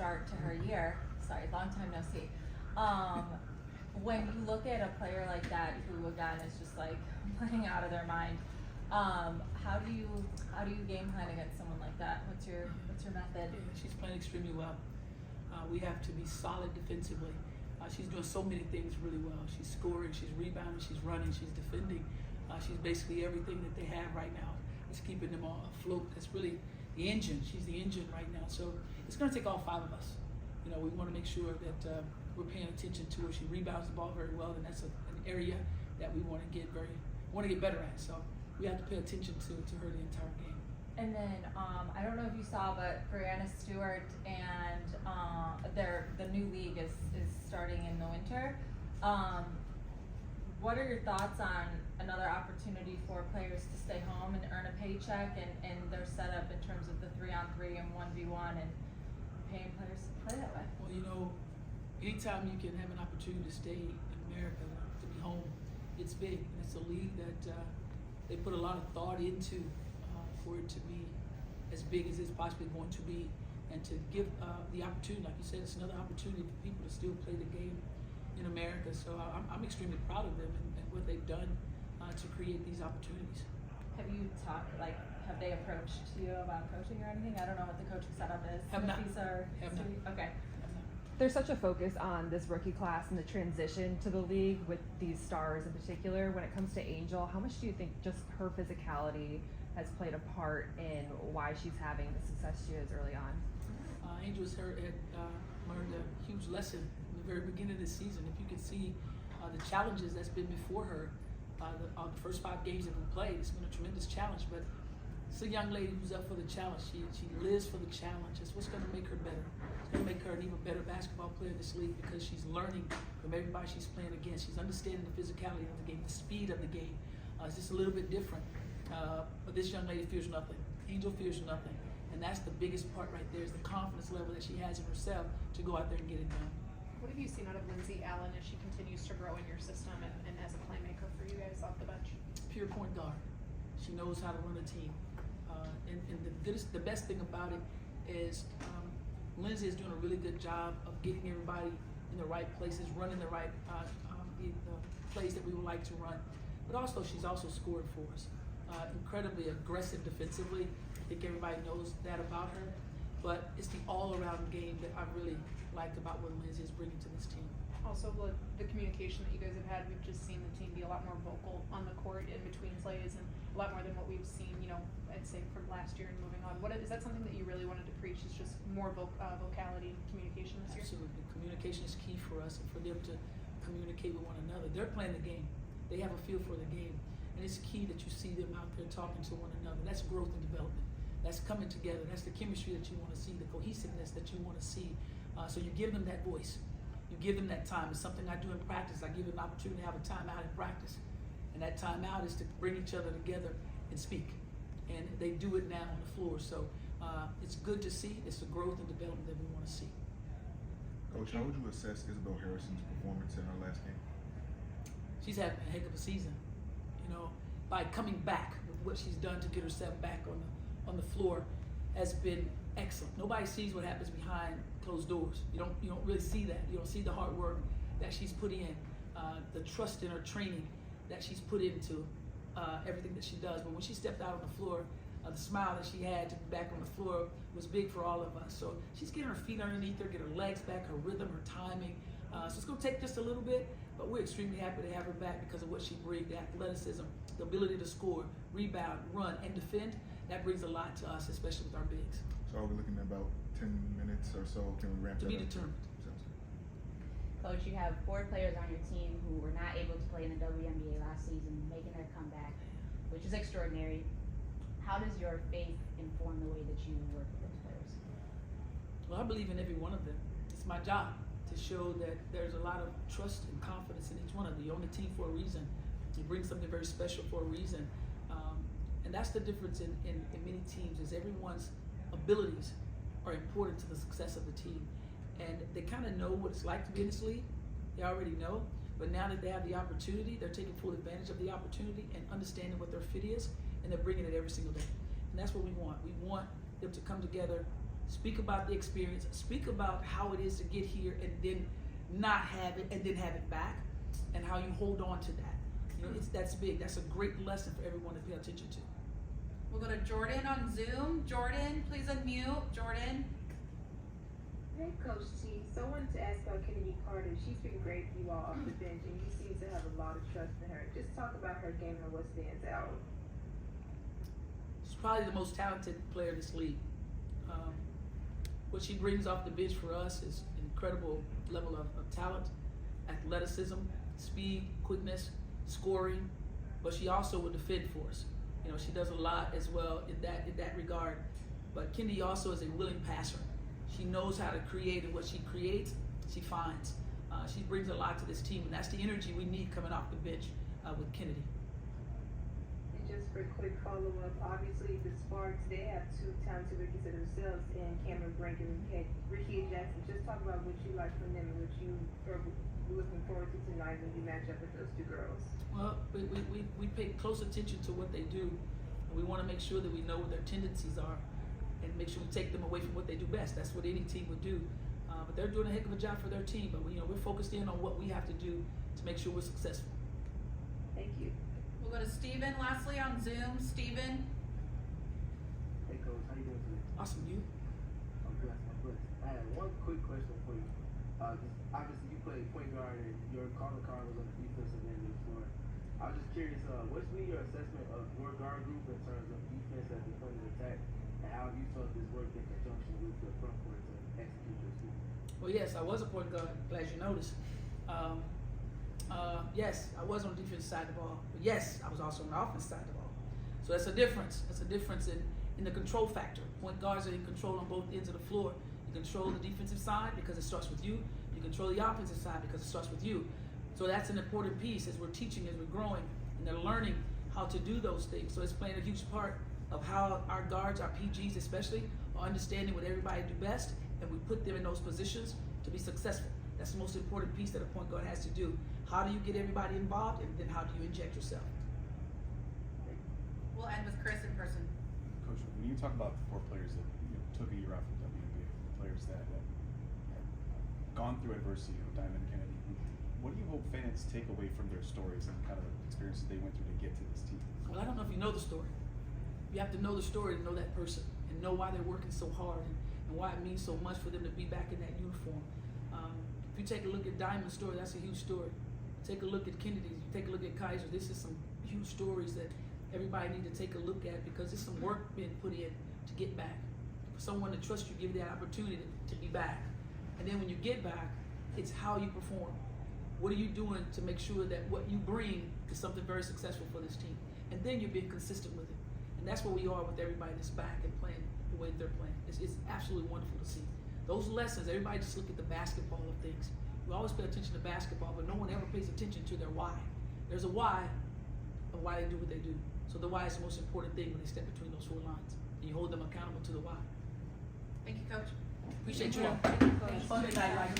start to her year. Sorry, long time no see. When you look at a player like that who again is just like playing out of their mind, how do you game plan against someone like that? What's your method? Yeah, she's playing extremely well. We have to be solid defensively. She's doing so many things really well. She's scoring, she's rebounding, she's running, she's defending. She's basically everything that they have right now. It's keeping them all afloat. That's really the engine. She's the engine right now. So it's going to take all five of us. You know, we want to make sure that we're paying attention to her. She rebounds the ball very well, and that's an area that we want to get better at. So we have to pay attention to her the entire game. And then I don't know if you saw, but Brianna Stewart and the new league is starting in the winter. What are your thoughts on another opportunity for players to stay home and earn a paycheck and their setup in terms of the 3-on-3 and 1v1 and paying players to play that way? Well, you know, anytime you can have an opportunity to stay in America, to be home, it's big. And it's a league that they put a lot of thought into for it to be as big as it's possibly going to be, and to give the opportunity, like you said, it's another opportunity for people to still play the game in America. So I'm extremely proud of them and what they've done to create these opportunities. Have you talked, like, have they approached you about coaching or anything? I don't know what the coaching setup is. Have not. Okay. There's such a focus on this rookie class and the transition to the league with these stars in particular. When it comes to Angel, how much do you think just her physicality has played a part in why she's having the success she is early on? Angel's learned a huge lesson in the very beginning of the season. If you can see the challenges that's been before her, the first 5 games that we played, it's been a tremendous challenge, but it's a young lady who's up for the challenge. She lives for the challenge. It's what's going to make her better. It's going to make her an even better basketball player in this league because she's learning from everybody she's playing against. She's understanding the physicality of the game, the speed of the game. It's just a little bit different. But this young lady fears nothing. Angel fears nothing. And that's the biggest part right there, is the confidence level that she has in herself to go out there and get it done. What have you seen out of Lindsay Allen as she continues to grow in your system and as a playmaker for you guys off the bench? Pure point guard. She knows how to run a team. And the best thing about it is Lindsay is doing a really good job of getting everybody in the right places, running the right the plays that we would like to run. But also, she's also scored for us. Incredibly aggressive defensively. I think everybody knows that about her. But it's the all-around game that I really liked about what Lindsay is bringing to this team. Also, the communication that you guys have had, we've just seen the team be a lot more vocal on the court in between plays, and a lot more than what we've seen, you know, I'd say from last year and moving on. Is that something that you really wanted to preach, is just more vocality and communication this year? Absolutely. Communication is key for us and for them to communicate with one another. They're playing the game. They have a feel for the game. And it's key that you see them out there talking to one another. That's growth and development. That's coming together. That's the chemistry that you want to see, the cohesiveness that you want to see. So you give them that voice. You give them that time. It's something I do in practice. I give them an opportunity to have a timeout in practice. And that timeout is to bring each other together and speak. And they do it now on the floor. So it's good to see. It's the growth and development that we want to see. Coach, how would you assess Isabelle Harrison's performance in her last game? She's having a heck of a season. You know, by coming back, what she's done to get herself back on the floor has been excellent. Nobody sees what happens behind closed doors. You don't really see that. You don't see the hard work that she's put in, the trust in her training that she's put into everything that she does. But when she stepped out on the floor, the smile that she had to be back on the floor was big for all of us. So she's getting her feet underneath her, get her legs back, her rhythm, her timing. So it's going to take just a little bit, but we're extremely happy to have her back because of what she brings, the athleticism, the ability to score, rebound, run, and defend. That brings a lot to us, especially with our bigs. So we're looking at about 10 minutes or so. Can we ramp that up? To be determined. Coach, you have 4 players on your team who were not able to play in the WNBA last season, making their comeback, which is extraordinary. How does your faith inform the way that you work with those players? Well, I believe in every one of them. It's my job to show that there's a lot of trust and confidence in each one of them. You're on the team for a reason. You bring something very special for a reason. And that's the difference in many teams, is everyone's abilities are important to the success of the team. And they kind of know what it's like to be in this league. They already know. But now that they have the opportunity, they're taking full advantage of the opportunity and understanding what their fit is, and they're bringing it every single day. And that's what we want. We want them to come together, Speak about the experience. Speak about how it is to get here and then not have it and then have it back, and how you hold on to that. You know, that's big. That's a great lesson for everyone to pay attention to. We'll go to Jordan on Zoom. Jordan, please unmute. Jordan. Hey, Coach T. So I wanted to ask about Kennedy Carter. She's been great for you all off the bench, and you seem to have a lot of trust in her. Just talk about her game and what stands out. She's probably the most talented player in this league. What she brings off the bench for us is an incredible level of talent, athleticism, speed, quickness, scoring, but she also will defend for us. You know, she does a lot as well in that regard. But Kennedy also is a willing passer. She knows how to create, and what she creates, she finds. She brings a lot to this team, and that's the energy we need coming off the bench with Kennedy. And just for a quick follow-up, obviously the Sparks, they have two talented rookies of themselves in Cameron Brink and Ricky Jackson. Just talk about what you like from them and what you are looking forward to tonight when you match up with those two girls. Well, we pay close attention to what they do, and we want to make sure that we know what their tendencies are and make sure we take them away from what they do best. That's what any team would do. But they're doing a heck of a job for their team, but we're focused in on what we have to do to make sure we're successful. Thank you. We'll go to Steven lastly on Zoom. Steven. Hey Coach, how you doing today? Awesome, you? I'm blessed, I had one quick question for you. Obviously you played point guard and your calling card was on the defensive end of the floor. I was just curious, what's been your assessment of your guard group in terms of defense as a point of attack, and how have you felt this work in conjunction with the front court to execute your scheme? Well, yes, I was a point guard. Glad you noticed. Yes, I was on the defense side of the ball, but yes, I was also on the offense side of the ball. So that's a difference. That's a difference in the control factor. Point guards are in control on both ends of the floor. You control the defensive side because it starts with you. You control the offensive side because it starts with you. So that's an important piece as we're teaching, as we're growing, and they're learning how to do those things. So it's playing a huge part of how our guards, our PGs especially, are understanding what everybody do best, and we put them in those positions to be successful. That's the most important piece that a point guard has to do. How do you get everybody involved, and then how do you inject yourself? We'll end with Chris in person. Coach, when you talk about the 4 players that took a year off from WNBA, players that have gone through adversity, Diamond, Kennedy, what do you hope fans take away from their stories and kind of the experiences they went through to get to this team? Well, I don't know if you know the story. You have to know the story to know that person and know why they're working so hard and why it means so much for them to be back in that uniform. If you take a look at Diamond's story, that's a huge story. Take a look at Kennedy's, you take a look at Kaiser. This is some huge stories that everybody need to take a look at, because there's some work being put in to get back. For someone to trust you, give you that opportunity to be back. And then when you get back, it's how you perform. What are you doing to make sure that what you bring is something very successful for this team? And then you're being consistent with it. And that's where we are with everybody that's back and playing the way they're playing. It's absolutely wonderful to see. Those lessons, everybody just look at the basketball of things. We always pay attention to basketball, but no one ever pays attention to their why. There's a why of why they do what they do. So the why is the most important thing when they step between those 4 lines. And you hold them accountable to the why. Thank you, Coach. Appreciate you all. Thank you, Coach. Fun tonight, like